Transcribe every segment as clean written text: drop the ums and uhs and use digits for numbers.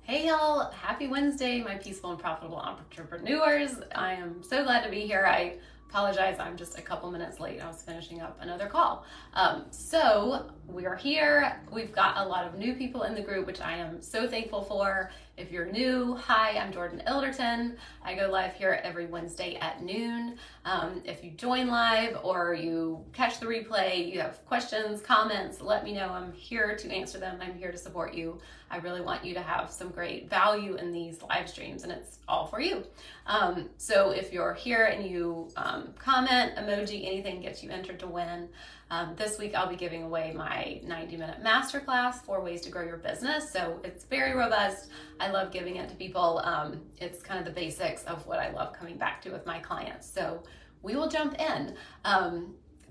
Hey y'all, happy Wednesday, my peaceful and profitable entrepreneurs. I am so glad to be here. I apologize, I'm just a couple minutes late. I was finishing up another call. So we are here. We've got a lot of new people in the group, which I am so thankful for. If you're new, hi, I'm Jordan Ilderton. I go live here every Wednesday at noon. If you join live or you catch the replay, you have questions, comments, let me know. I'm here to answer them. I'm here to support you. I really want you to have some great value in these live streams, and it's all for you. So if you're here and you comment, emoji, anything gets you entered to win. This week I'll be giving away my 90-minute masterclass, 4 ways to grow your business. So it's very robust. I love giving it to people. It's kind of the basics of what I love coming back to with my clients. So we will jump in.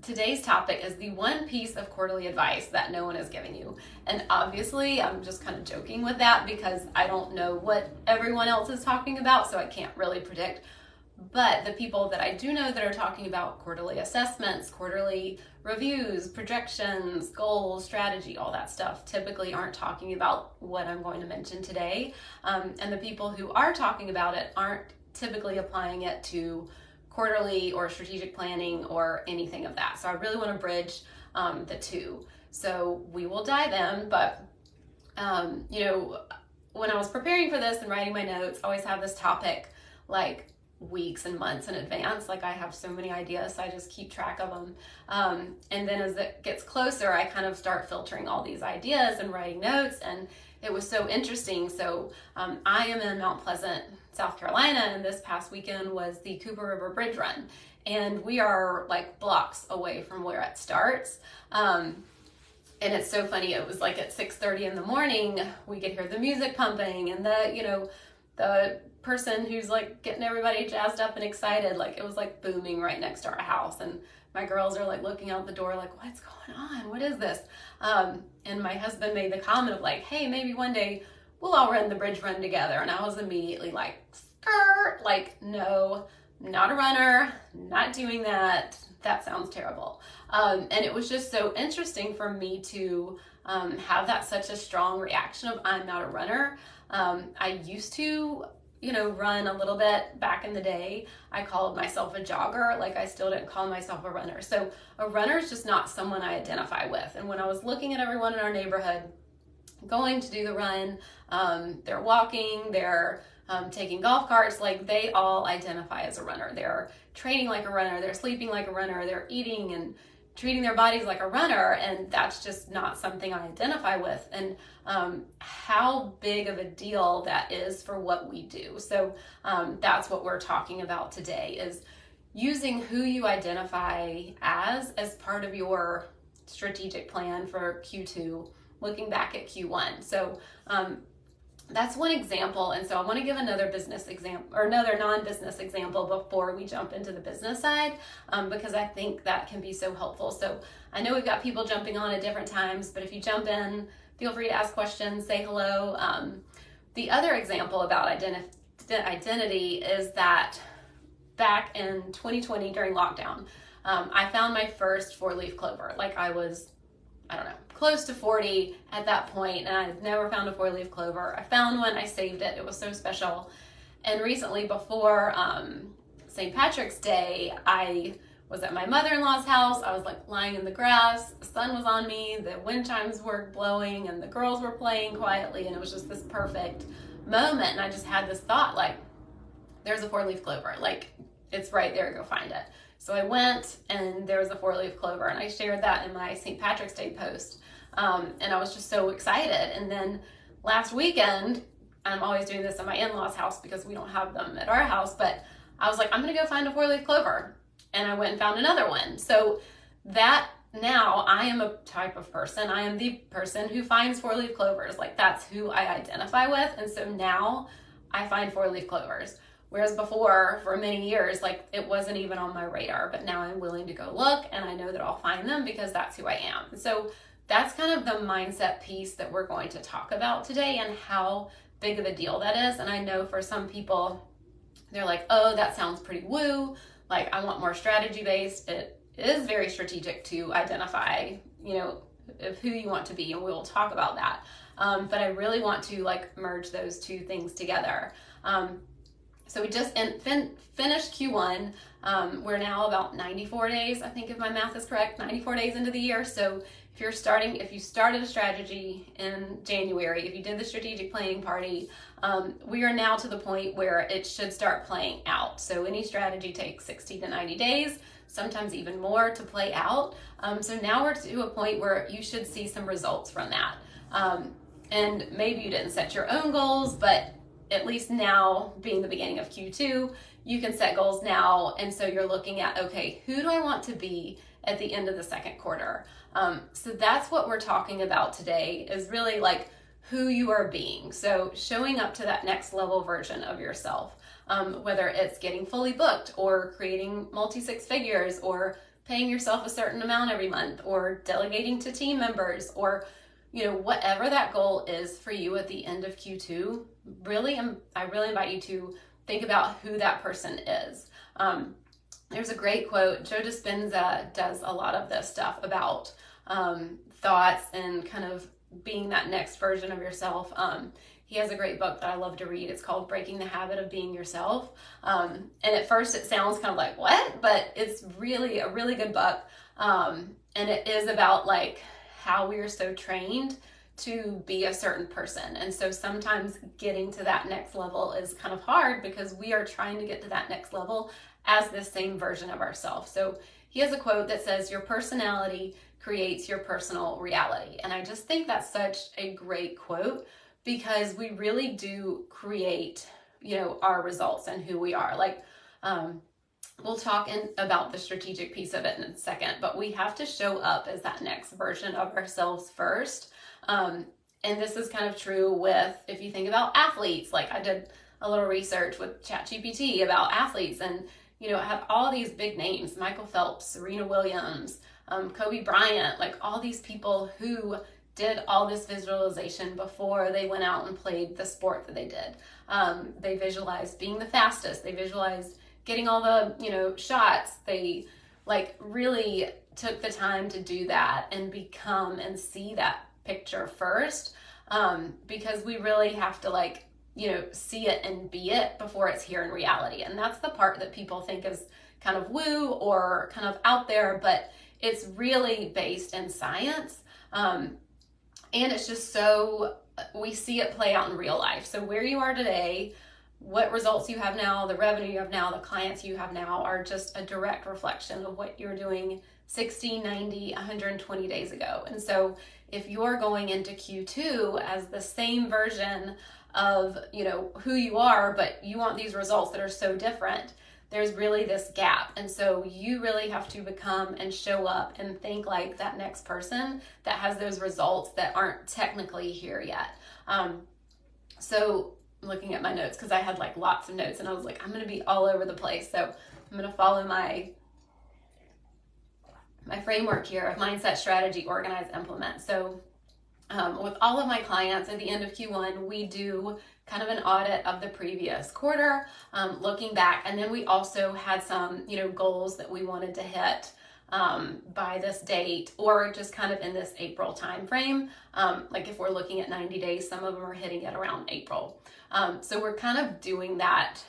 Today's topic is the one piece of quarterly advice that no one is giving you. And obviously, I'm just kind of joking with that because I don't know what everyone else is talking about, so I can't really predict. But the people that I do know that are talking about quarterly assessments, quarterly reviews, projections, goals, strategy, all that stuff, typically aren't talking about what I'm going to mention today. And the people who are talking about it aren't typically applying it to quarterly or strategic planning or anything of that. So I really want to bridge the two. So we will dive in, but when I was preparing for this and writing my notes, I always have this topic like weeks and months in advance. Like I have so many ideas, so I just keep track of them. And then as it gets closer, I kind of start filtering all these ideas and writing notes, and it was so interesting. So I am in Mount Pleasant, South Carolina, and this past weekend was the Cooper River Bridge Run. And we are like blocks away from where it starts. And it's so funny, it was like at 6:30 in the morning, we could hear the music pumping and the person who's like getting everybody jazzed up and excited, like it was like booming right next to our house. And my girls are like looking out the door like, what's going on? What is this? And my husband made the comment of like, hey, maybe one day we'll all run the bridge run together. And I was immediately like, skirt, like, no, not a runner, not doing that. That sounds terrible. And it was just so interesting for me to have that such a strong reaction of I'm not a runner. I used to run a little bit back in the day. I called myself a jogger. Like I still didn't call myself a runner. So a runner is just not someone I identify with. And when I was looking at everyone in our neighborhood going to do the run, they're walking, they're taking golf carts, like they all identify as a runner. They're training like a runner, they're sleeping like a runner, they're eating and treating their bodies like a runner, and that's just not something I identify with. And how big of a deal that is for what we do. So that's what we're talking about today, is using who you identify as part of your strategic plan for Q2, looking back at Q1. So that's one example. And so I want to give another business example or another non-business example before we jump into the business side, because I think that can be so helpful. So I know we've got people jumping on at different times, but if you jump in, feel free to ask questions, say hello. The other example about identity is that back in 2020 during lockdown, I found my first 4-leaf clover. Like I was, I don't know, close to 40 at that point, and I'd never found a 4-leaf clover. I found one, I saved it, it was so special. And recently, before St. Patrick's Day, I was at my mother-in-law's house. I was like lying in the grass, the sun was on me, the wind chimes were blowing, and the girls were playing quietly, and it was just this perfect moment. And I just had this thought, like, there's a 4-leaf clover, like, it's right there, go find it. So I went, and there was a 4-leaf clover, and I shared that in my St. Patrick's Day post. And I was just so excited. And then last weekend, I'm always doing this at my in-laws' house because we don't have them at our house, but I was like, I'm gonna go find a 4-leaf clover. And I went and found another one. So that now I am a type of person, I am the person who finds 4-leaf clovers. Like that's who I identify with. And so now I find 4-leaf clovers. Whereas before, for many years, like it wasn't even on my radar, but now I'm willing to go look, and I know that I'll find them because that's who I am. So that's kind of the mindset piece that we're going to talk about today, and how big of a deal that is. And I know for some people, they're like, oh, that sounds pretty woo. Like I want more strategy based. It is very strategic to identify, of who you want to be, and we'll talk about that. but I really want to like merge those two things together. So we just finished Q1. We're now about 94 days, I think if my math is correct, 94 days into the year. So if you started a strategy in January, if you did the strategic planning party, we are now to the point where it should start playing out. So any strategy takes 60 to 90 days, sometimes even more to play out. So now we're to a point where you should see some results from that. And maybe you didn't set your own goals, but at least now, being the beginning of Q2, you can set goals now. And so you're looking at, okay, who do I want to be at the end of the second quarter? So that's what we're talking about today, is really like who you are being. So showing up to that next level version of yourself, whether it's getting fully booked or creating multi-six figures or paying yourself a certain amount every month or delegating to team members, or whatever that goal is for you at the end of Q2, I really invite you to think about who that person is. There's a great quote. Joe Dispenza does a lot of this stuff about thoughts and kind of being that next version of yourself. He has a great book that I love to read. It's called Breaking the Habit of Being Yourself. And at first it sounds kind of like, what? But it's really a really good book. And it is about like how we are so trained to be a certain person. And so sometimes getting to that next level is kind of hard because we are trying to get to that next level as the same version of ourselves. So he has a quote that says, your personality creates your personal reality. And I just think that's such a great quote, because we really do create, our results and who we are. Like, we'll talk about the strategic piece of it in a second, but we have to show up as that next version of ourselves first. And this is kind of true with, if you think about athletes, like I did a little research with ChatGPT about athletes, and, have all these big names, Michael Phelps, Serena Williams, Kobe Bryant, like all these people who did all this visualization before they went out and played the sport that they did. They visualized being the fastest. They visualized getting all the, shots. They like really took the time to do that and become and see that picture first, because we really have to see it and be it before it's here in reality. And that's the part that people think is kind of woo or kind of out there, but it's really based in science. And it's just so, we see it play out in real life. So where you are today, what results you have now, the revenue you have now, the clients you have now are just a direct reflection of what you're doing 60, 90, 120 days ago. And so if you're going into Q2 as the same version of, who you are, but you want these results that are so different, there's really this gap. And so you really have to become and show up and think like that next person that has those results that aren't technically here yet. So looking at my notes, because I had like lots of notes and I was like, I'm going to be all over the place. So I'm going to follow my framework here of mindset, strategy, organize, implement. So with all of my clients at the end of Q1, we do kind of an audit of the previous quarter, looking back. And then we also had some, goals that we wanted to hit by this date, or just kind of in this April timeframe. Like if we're looking at 90 days, some of them are hitting it around April. So we're kind of doing that,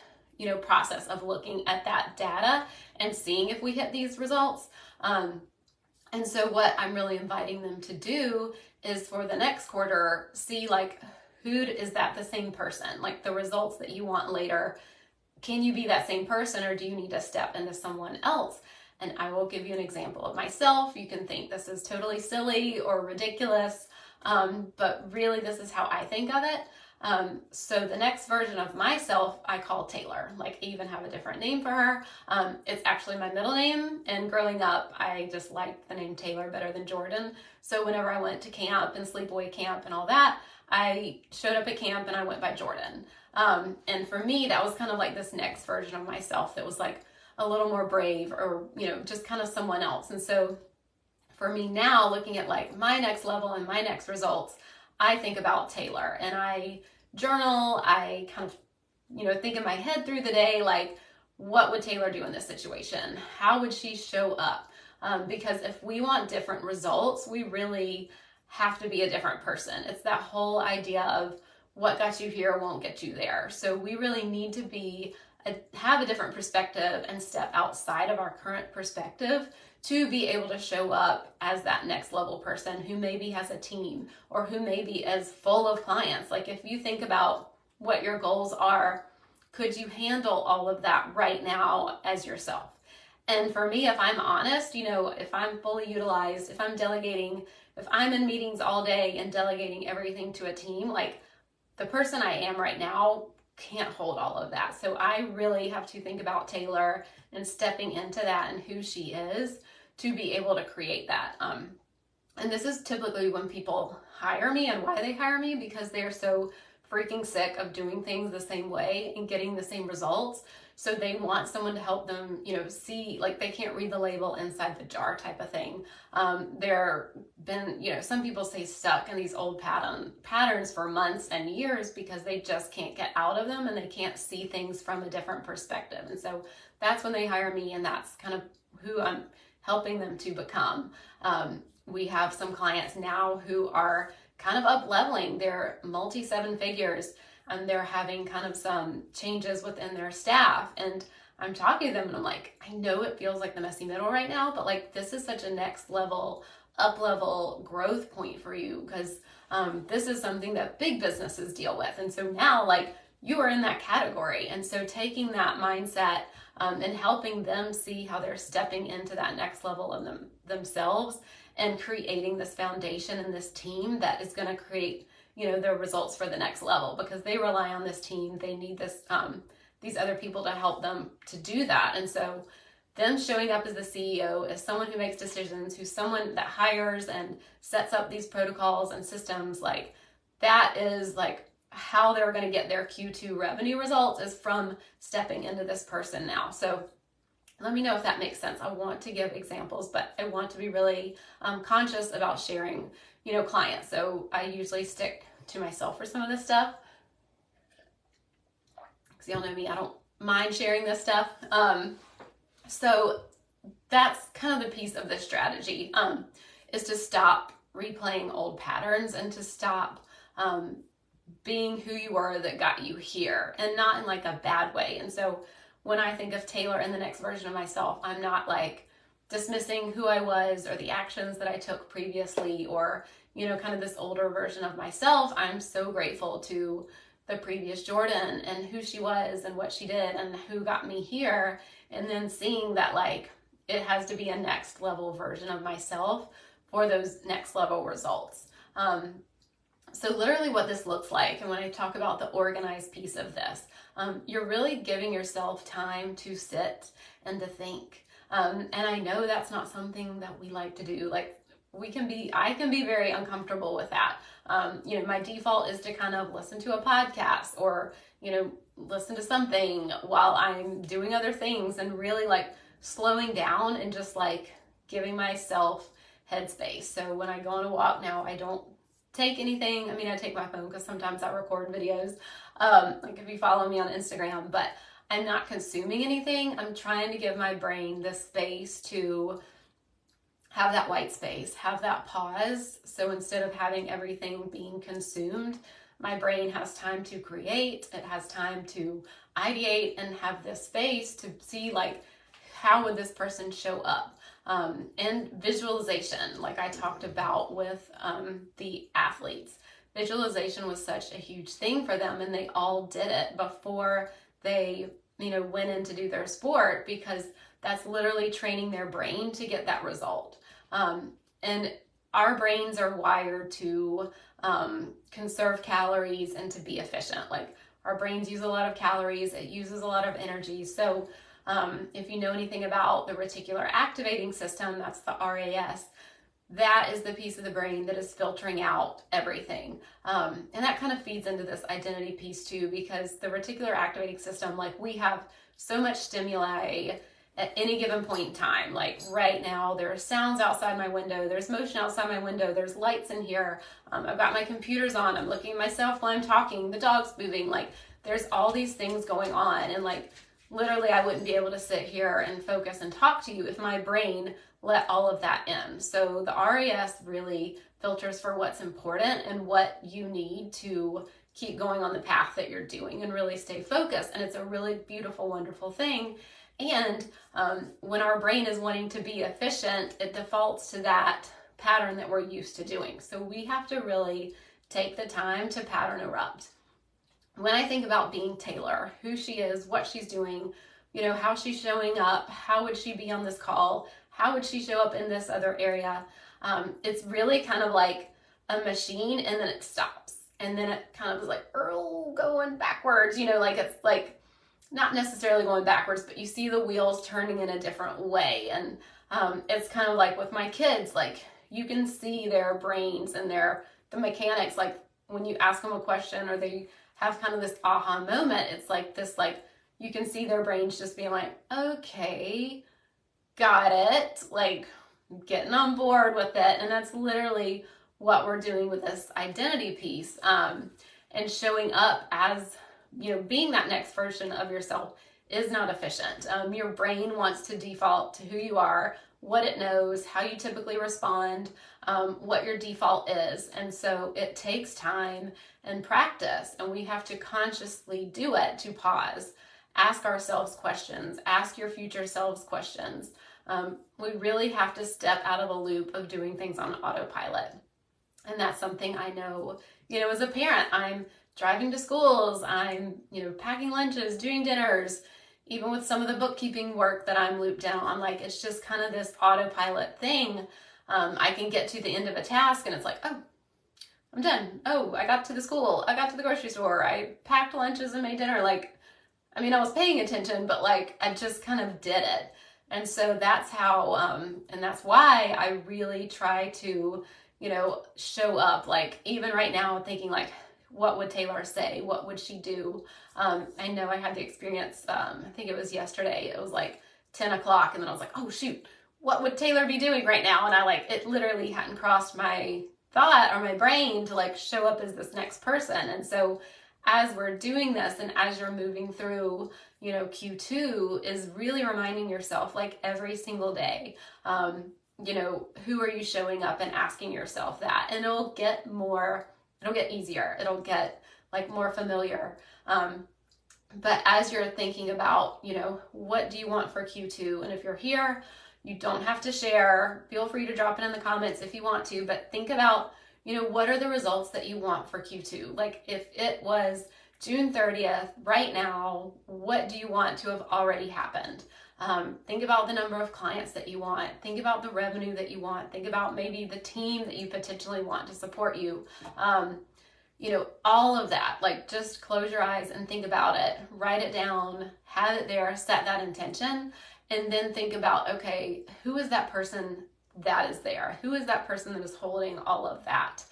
process of looking at that data and seeing if we hit these results. And so what I'm really inviting them to do is for the next quarter, see like, who is that the same person? Like the results that you want later, can you be that same person, or do you need to step into someone else? And I will give you an example of myself. You can think this is totally silly or ridiculous, but really this is how I think of it. So the next version of myself, I call Taylor. Like I even have a different name for her. It's actually my middle name. And growing up, I just liked the name Taylor better than Jordan. So whenever I went to camp and sleepaway camp and all that, I showed up at camp and I went by Jordan. And for me, that was kind of like this next version of myself that was like a little more brave, or, just kind of someone else. And so for me now, looking at like my next level and my next results, I think about Taylor and I journal. I kind of, think in my head through the day, like, what would Taylor do in this situation? How would she show up? Because if we want different results, we really have to be a different person. It's that whole idea of what got you here won't get you there. So we really need to have a different perspective and step outside of our current perspective to be able to show up as that next level person who maybe has a team or who maybe is full of clients. Like if you think about what your goals are, could you handle all of that right now as yourself? And for me, if I'm honest, if I'm fully utilized, if I'm delegating, if I'm in meetings all day and delegating everything to a team, like the person I am right now can't hold all of that. So I really have to think about Taylor and stepping into that and who she is to be able to create that. And this is typically when people hire me and why they hire me, because they're so freaking sick of doing things the same way and getting the same results. So they want someone to help them, see, like they can't read the label inside the jar type of thing. Some people stay stuck in these old patterns for months and years because they just can't get out of them and they can't see things from a different perspective. And so that's when they hire me, and that's kind of who I'm helping them to become. We have some clients now who are kind of up leveling. They're multi 7 figures and they're having kind of some changes within their staff. And I'm talking to them and I'm like, I know it feels like the messy middle right now, but like this is such a next level, up level growth point for you, because this is something that big businesses deal with. And so now like you are in that category. And so taking that mindset and helping them see how they're stepping into that next level of themselves and creating this foundation and this team that is going to create their results for the next level, because they rely on this team. They need these other people to help them to do that. And so them showing up as the CEO, as someone who makes decisions, who's someone that hires and sets up these protocols and systems, like that is like how they're going to get their Q2 revenue results, is from stepping into this person now. So let me know if that makes sense. I want to give examples, but I want to be really conscious about sharing, clients. So I usually stick to myself for some of this stuff, because y'all know me, I don't mind sharing this stuff. So that's kind of the piece of the strategy, is to stop replaying old patterns and to stop being who you were that got you here, and not in like a bad way. And so when I think of Taylor and the next version of myself, I'm not like dismissing who I was or the actions that I took previously, or, kind of this older version of myself. I'm so grateful to the previous Jordan and who she was and what she did and who got me here. And then seeing that like it has to be a next level version of myself for those next level results. So literally what this looks like, and when I talk about the organized piece of this, you're really giving yourself time to sit and to think. And I know that's not something that we like to do. Like I can be very uncomfortable with that. My default is to kind of listen to a podcast or, listen to something while I'm doing other things, and really like slowing down and just like giving myself headspace. So when I go on a walk now, I don't take anything. I mean, I take my phone because sometimes I record videos, like if you follow me on Instagram, but I'm not consuming anything. I'm trying to give my brain the space to have that white space, have that pause. So instead of having everything being consumed, my brain has time to create, it has time to ideate, and have this space to see like, how would this person show up? And visualization, like I talked about with the athletes. Visualization was such a huge thing for them, and they all did it before they, went in to do their sport, because that's literally training their brain to get that result. And our brains are wired to conserve calories and to be efficient. Like our brains use a lot of calories, it uses a lot of energy. So if you know anything about the reticular activating system, that's the RAS, that is the piece of the brain that is filtering out everything. And that kind of feeds into this identity piece too, because the reticular activating system, like we have so much stimuli at any given point in time. Like right now, there are sounds outside my window, there's motion outside my window, there's lights in here, I've got my computers on, I'm looking at myself while I'm talking, the dog's moving, like there's all these things going on. And like literally I wouldn't be able to sit here and focus and talk to you if my brain let all of that in. So the RAS really filters for what's important and what you need to keep going on the path that you're doing and really stay focused. And it's a really beautiful, wonderful thing. And when our brain is wanting to be efficient, it defaults to that pattern that we're used to doing. So we have to really take the time to pattern erupt. When I think about being Taylor, who she is, what she's doing, how she's showing up, how would she be on this call, how would she show up in this other area, it's really kind of like a machine, and then it stops. And then it kind of is like, going backwards, like it's like not necessarily going backwards, but you see the wheels turning in a different way. And it's kind of like with my kids, like you can see their brains and the mechanics, like when you ask them a question or they have kind of this aha moment, it's like this, like you can see their brains just being like, okay, got it, like getting on board with it. And that's literally what we're doing with this identity piece, and showing up as, being that next version of yourself is not efficient. Your brain wants to default to who you are, what it knows, how you typically respond, what your default is. And so it takes time and practice, and we have to consciously do it, to pause, ask ourselves questions, ask your future selves questions. We really have to step out of a loop of doing things on autopilot. And that's something I know, as a parent, I'm driving to schools, I'm, packing lunches, doing dinners, even with some of the bookkeeping work that I'm looped down on, like, it's just kind of this autopilot thing. I can get to the end of a task and it's like, oh, I'm done. Oh, I got to the school. I got to the grocery store. I packed lunches and made dinner. Like, I was paying attention, but like, I just kind of did it. And so that's how, and that's why I really try to, show up, like even right now thinking like, what would Taylor say? What would she do? I know I had the experience, I think it was yesterday, it was like 10 o'clock and then I was like, oh shoot, what would Taylor be doing right now? And it literally hadn't crossed my thought or my brain to like show up as this next person. And so as we're doing this and as you're moving through, Q2 is really reminding yourself like every single day, who are you showing up and asking yourself that, and it'll get easier. It'll get like more familiar. But as you're thinking about, what do you want for Q2? And if you're here, you don't have to share. Feel free to drop it in the comments if you want to, but think about, what are the results that you want for Q2? Like if it was June 30th, right now, what do you want to have already happened? Think about the number of clients that you want. Think about the revenue that you want. Think about maybe the team that you potentially want to support you. All of that, like just close your eyes and think about it, write it down, have it there, set that intention, and then think about, okay, who is that person that is there? Who is that person that is holding all of that?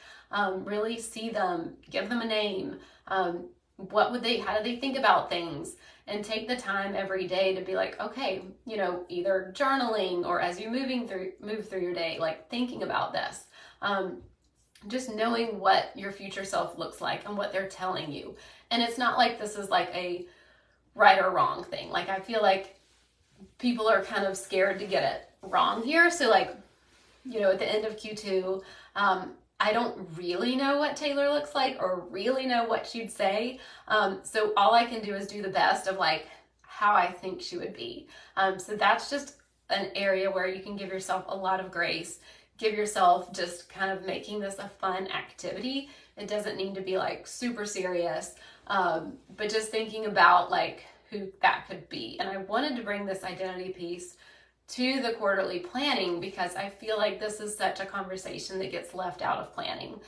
Really see them, give them a name. How do they think about things? And take the time every day to be like, okay, either journaling or as you move through your day, like thinking about this. Just knowing what your future self looks like and what they're telling you. And it's not like this is like a right or wrong thing. Like I feel like people are kind of scared to get it wrong here. So like, at the end of Q2, I don't really know what Taylor looks like or really know what she'd say. So all I can do is do the best of like how I think she would be. So that's just an area where you can give yourself a lot of grace. Give yourself just kind of making this a fun activity. It doesn't need to be like super serious, but just thinking about like who that could be. And I wanted to bring this identity piece to the quarterly planning because I feel like this is such a conversation that gets left out of planning.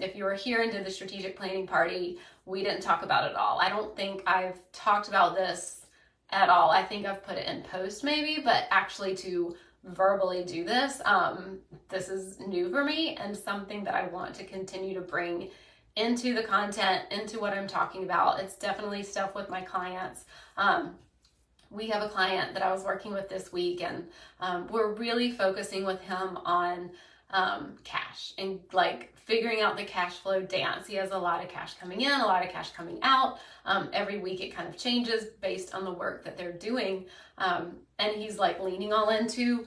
If you were here and did the strategic planning party, we didn't talk about it at all. I don't think I've talked about this at all. I think I've put it in post maybe, but actually to verbally do this, this is new for me and something that I want to continue to bring into the content, into what I'm talking about. It's definitely stuff with my clients. We have a client that I was working with this week, and we're really focusing with him on cash and like figuring out the cash flow dance. He has a lot of cash coming in, a lot of cash coming out. Every week it kind of changes based on the work that they're doing. And he's like leaning all into,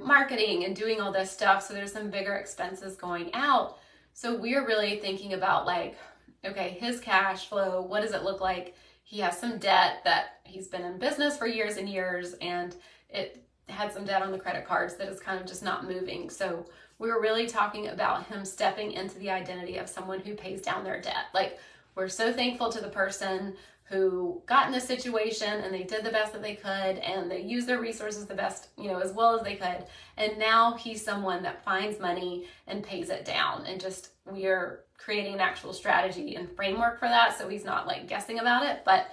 marketing and doing all this stuff. So there's some bigger expenses going out. So we're really thinking about like, okay, his cash flow, what does it look like? He has some debt that he's been in business for years and years, and it had some debt on the credit cards that is kind of just not moving. So we were really talking about him stepping into the identity of someone who pays down their debt. Like, we're so thankful to the person who got in this situation and they did the best that they could and they used their resources the best, as well as they could. And now he's someone that finds money and pays it down. And just, we are creating an actual strategy and framework for that. So he's not like guessing about it, but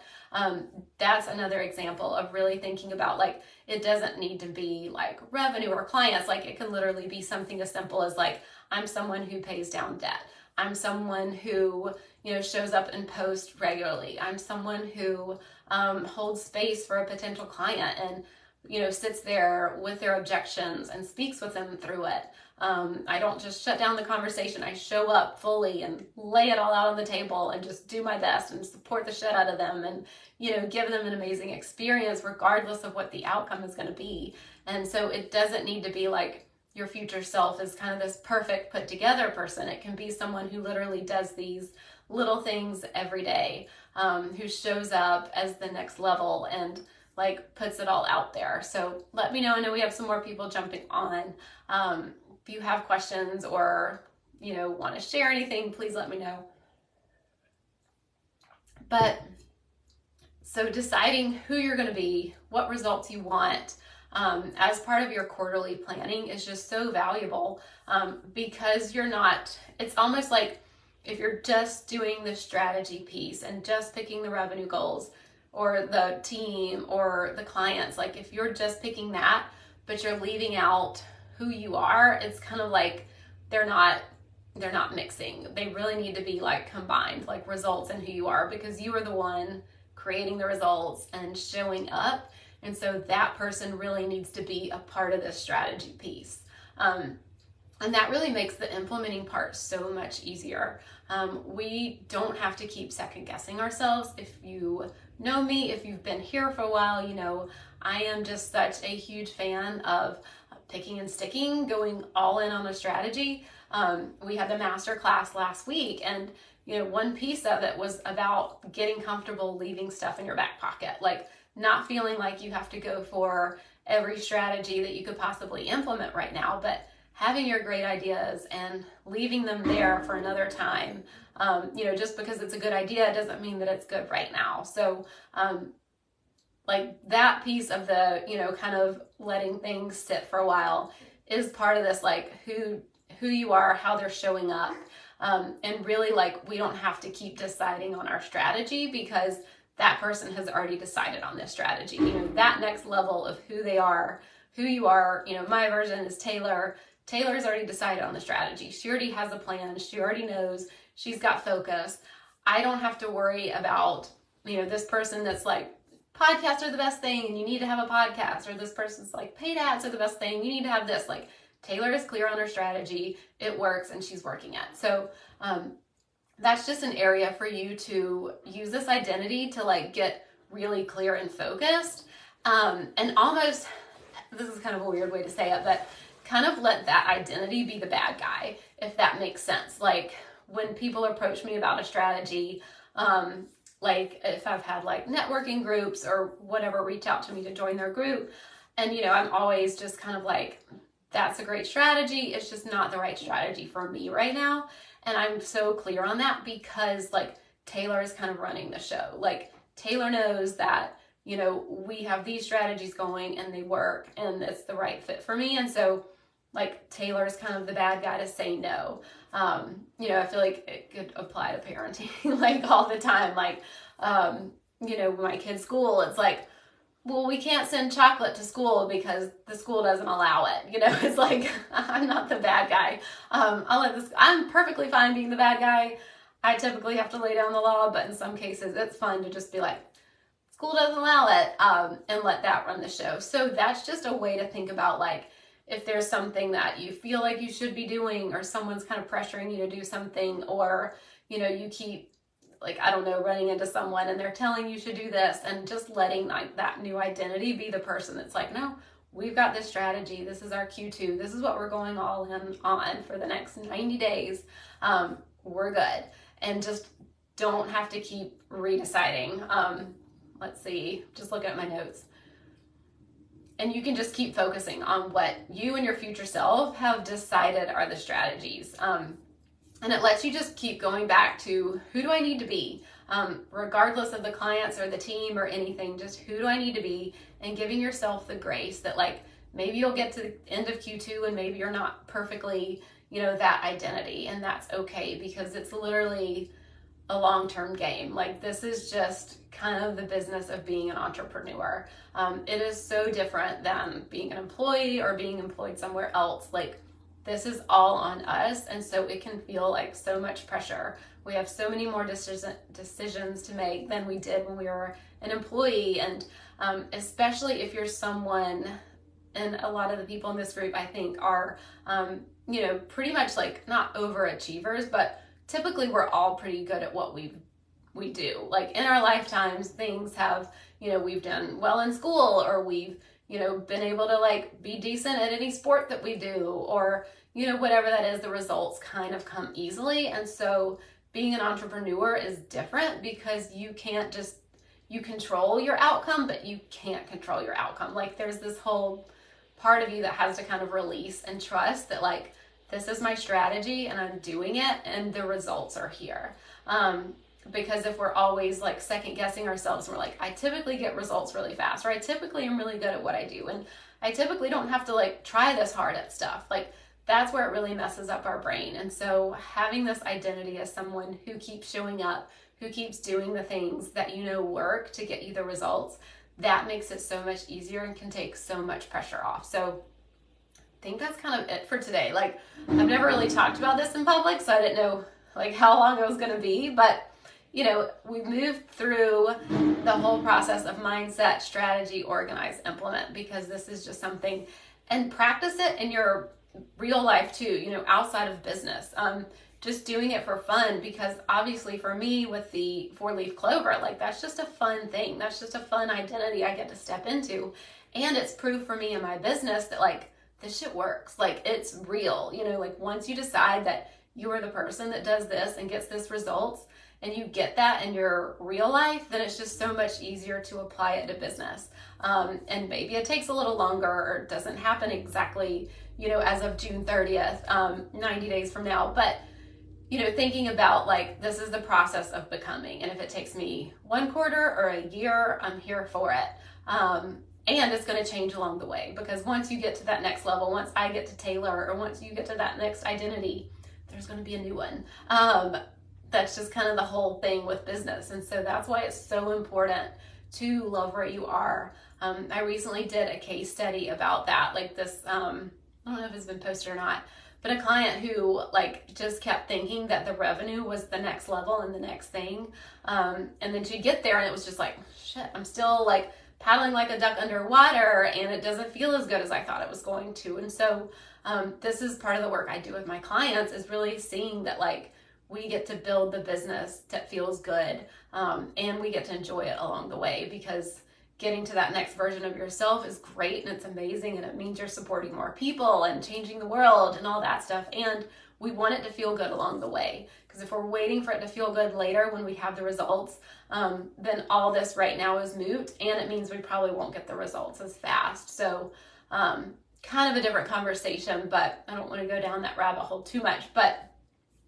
that's another example of really thinking about like, it doesn't need to be like revenue or clients. Like, it can literally be something as simple as like, I'm someone who pays down debt. I'm someone who, shows up and posts regularly. I'm someone who holds space for a potential client and, sits there with their objections and speaks with them through it. I don't just shut down the conversation. I show up fully and lay it all out on the table and just do my best and support the shit out of them and, give them an amazing experience regardless of what the outcome is going to be. And so it doesn't need to be like your future self is kind of this perfect put together person. It can be someone who literally does these little things every day, who shows up as the next level and like puts it all out there. So let me know. I know we have some more people jumping on. If you have questions or, want to share anything, please let me know. But so deciding who you're going to be, what results you want, as part of your quarterly planning is just so valuable, because it's almost like if you're just doing the strategy piece and just picking the revenue goals or the team or the clients, like if you're just picking that, but you're leaving out who you are, it's kind of like they're not mixing. They really need to be like combined, like results and who you are, because you are the one creating the results and showing up. And so that person really needs to be a part of this strategy piece. And that really makes the implementing part so much easier. We don't have to keep second guessing ourselves. If you know me, if you've been here for a while, I am just such a huge fan of picking and sticking, going all in on a strategy. We had the master class last week, and one piece of it was about getting comfortable leaving stuff in your back pocket, like not feeling like you have to go for every strategy that you could possibly implement right now, but having your great ideas and leaving them there for another time. Just because it's a good idea doesn't mean that it's good right now. So like that piece of the, kind of letting things sit for a while is part of this, like who you are, how they're showing up. And really, like, we don't have to keep deciding on our strategy because that person has already decided on this strategy. That next level of who they are, who you are, my version is Taylor. Taylor's already decided on the strategy. She already has a plan. She already knows. She's got focus. I don't have to worry about, this person that's like, podcasts are the best thing and you need to have a podcast, or this person's like, paid ads are the best thing, you need to have this. Like, Taylor is clear on her strategy, it works, and she's working it. So that's just an area for you to use this identity to like get really clear and focused, and almost, this is kind of a weird way to say it, but kind of let that identity be the bad guy, if that makes sense. Like, when people approach me about a strategy, like if I've had like networking groups or whatever reach out to me to join their group, and I'm always just kind of like, that's a great strategy, it's just not the right strategy for me right now. And I'm so clear on that because like Taylor is kind of running the show. Like, Taylor knows that, we have these strategies going and they work and it's the right fit for me. And so like Taylor's kind of the bad guy to say no. I feel like it could apply to parenting like all the time. Like, my kid's school, it's like, well, we can't send chocolate to school because the school doesn't allow it. It's like, I'm not the bad guy. I'm perfectly fine being the bad guy. I typically have to lay down the law, but in some cases it's fun to just be like, school doesn't allow it, and let that run the show. So that's just a way to think about like, if there's something that you feel like you should be doing, or someone's kind of pressuring you to do something, or, you know, you keep, like, I don't know, running into someone and they're telling you should do this, and just letting like that new identity be the person that's like, no, we've got this strategy. This is our Q2. This is what we're going all in on for the next 90 days. We're good. And just don't have to keep redeciding. Let's see, just looking at my notes. And you can just keep focusing on what you and your future self have decided are the strategies. And it lets you just keep going back to, who do I need to be? Regardless of the clients or the team or anything, just who do I need to be? And giving yourself the grace that, like, maybe you'll get to the end of Q2 and maybe you're not perfectly, you know, that identity. And that's okay, because it's literally a long-term game. Like, this is just kind of the business of being an entrepreneur. It is so different than being an employee or being employed somewhere else. Like, this is all on us, and so it can feel like so much pressure. We have so many more decisions to make than we did when we were an employee, and especially if you're someone, and a lot of the people in this group, I think, are, you know, pretty much like not overachievers, but typically we're all pretty good at what we do. Like, in our lifetimes, things have, you know, we've done well in school, or we've, you know, been able to like be decent at any sport that we do, or, you know, whatever that is, the results kind of come easily. And so being an entrepreneur is different, because you can't just, you control your outcome, but you can't control your outcome. Like, there's this whole part of you that has to kind of release and trust that, like, this is my strategy and I'm doing it and the results are here. Because if we're always like second guessing ourselves, we're like, I typically get results really fast, or I typically am really good at what I do, and I typically don't have to like try this hard at stuff. Like, that's where it really messes up our brain. And so having this identity as someone who keeps showing up, who keeps doing the things that you know work to get you the results, that makes it so much easier and can take so much pressure off. So I think that's kind of it for today. Like, I've never really talked about this in public, so I didn't know like how long it was going to be, but you know, we moved through the whole process of mindset, strategy, organize, implement, because this is just something, and practice it in your real life too, you know, outside of business. Just doing it for fun, because obviously for me with the 4-leaf clover, like, that's just a fun thing. That's just a fun identity I get to step into. And it's proof for me in my business that, like, this shit works. Like, it's real, you know, like, once you decide that you are the person that does this and gets this results, and you get that in your real life, then it's just so much easier to apply it to business. And maybe it takes a little longer, or doesn't happen exactly, you know, as of June 30th, 90 days from now. But, you know, thinking about like, this is the process of becoming. And if it takes me 1 quarter or a year, I'm here for it. And it's going to change along the way, because once you get to that next level, once I get to tailor, or once you get to that next identity, there's going to be a new one. That's just kind of the whole thing with business. And so that's why it's so important to love where you are. I recently did a case study about that, like this, I don't know if it's been posted or not, but a client who like just kept thinking that the revenue was the next level and the next thing. And then she'd get there and it was just like, shit, I'm still like paddling like a duck underwater, and it doesn't feel as good as I thought it was going to. And so this is part of the work I do with my clients, is really seeing that like, we get to build the business that feels good, and we get to enjoy it along the way, because getting to that next version of yourself is great and it's amazing, and it means you're supporting more people and changing the world and all that stuff. And we want it to feel good along the way, because if we're waiting for it to feel good later when we have the results, then all this right now is moot, and it means we probably won't get the results as fast. So kind of a different conversation, but I don't want to go down that rabbit hole too much. But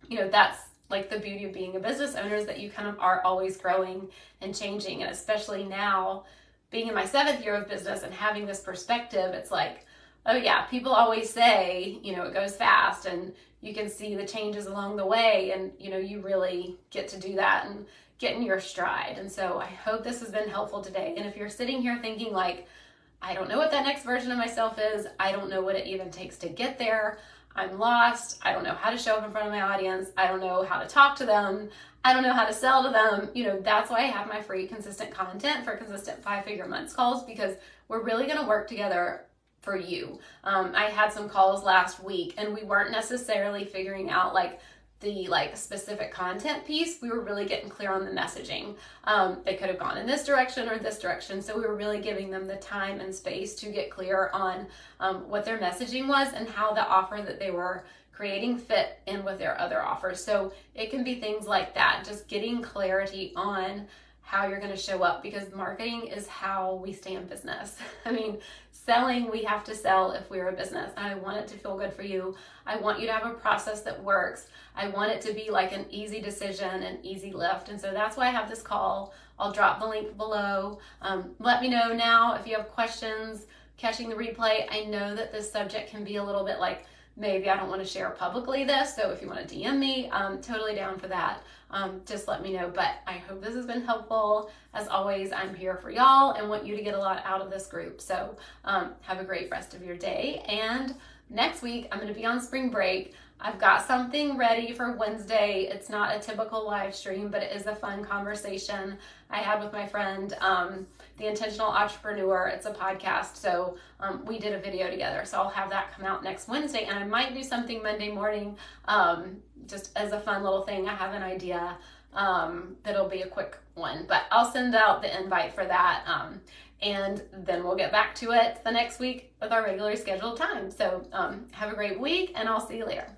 you know, that's like the beauty of being a business owner, is that you kind of are always growing and changing. And especially now, being in my 7th year of business and having this perspective, it's like, oh yeah, people always say, you know, it goes fast, and you can see the changes along the way, and you know, you really get to do that and get in your stride. And so I hope this has been helpful today. And if you're sitting here thinking like, I don't know what that next version of myself is, I don't know what it even takes to get there, I'm lost, I don't know how to show up in front of my audience, I don't know how to talk to them, I don't know how to sell to them, you know, that's why I have my free consistent content for consistent 5-figure months calls, because we're really going to work together for you. I had some calls last week and we weren't necessarily figuring out like the specific content piece. We were really getting clear on the messaging. They could have gone in this direction or this direction. So we were really giving them the time and space to get clear on what their messaging was and how the offer that they were creating fit in with their other offers. So it can be things like that, just getting clarity on how you're going to show up, because marketing is how we stay in business. I mean, selling, we have to sell if we're a business. And I want it to feel good for you. I want you to have a process that works. I want it to be like an easy decision, an easy lift. And so that's why I have this call. I'll drop the link below. Let me know now if you have questions, catching the replay. I know that this subject can be a little bit like, maybe I don't want to share publicly this. So if you want to DM me, I'm totally down for that. Just let me know. But I hope this has been helpful. As always, I'm here for y'all and want you to get a lot out of this group. So have a great rest of your day. And next week, I'm going to be on spring break. I've got something ready for Wednesday. It's not a typical live stream, but it is a fun conversation I had with my friend, The Intentional Entrepreneur. It's a podcast. So we did a video together. So I'll have that come out next Wednesday. And I might do something Monday morning just as a fun little thing. I have an idea that'll be a quick one. But I'll send out the invite for that. And then we'll get back to it the next week with our regularly scheduled time. So have a great week, and I'll see you later.